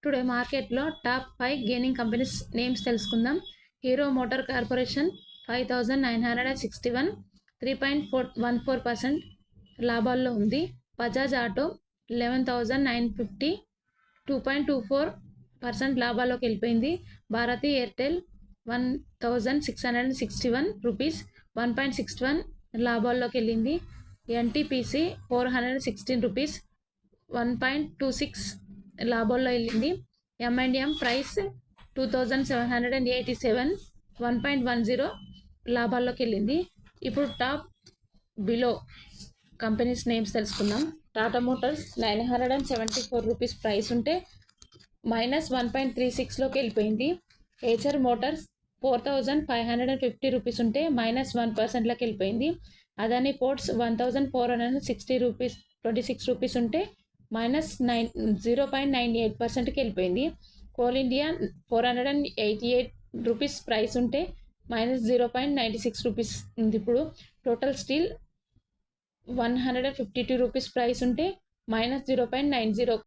Today మార్కెట్లో top 5 gaining companies names తెలుసుకుందాం. Hero motor corporation 5,961 3.14% లాభాల్లో ఉంది. బజాజ్ ఆటో 11,950 2.24% లాభాల్లోకి వెళ్ళిపోయింది. భారతీ ఎయిర్టెల్ 1,661 రూపీస్ 1.61 లాభాల్లోకి వెళ్ళింది. ఎన్టీపీసీ 416 రూపీస్ 1.26 లాభాల్లో వెళ్ళింది. M&M ప్రైస్ 2,787 1.10 లాభాల్లోకి వెళ్ళింది. ఇప్పుడు టాప్ బిలో కంపెనీస్ నేమ్స్ తెలుసుకుందాం. టాటా మోటార్స్ 974 రూపీస్ ప్రైస్ ఉంటే -1.36లోకి వెళ్ళిపోయింది. హెచ్ఆర్ మోటార్స్ 4,550 రూపీస్ ఉంటే -1%లోకి వెళ్ళిపోయింది. అదానీ పోర్ట్స్ 1,460 రూపీస్ 26 రూపీస్ ఉంటే -0.98%కి వెళ్ళిపోయింది. కోల్ ఇండియా 488 రూపీస్ ప్రైస్ ఉంటే -0.96 రూపీస్ ఉంది. ఇప్పుడు టోటల్ స్టీల్ 152 రూపీస్ ప్రైస్ ఉంటే -0.90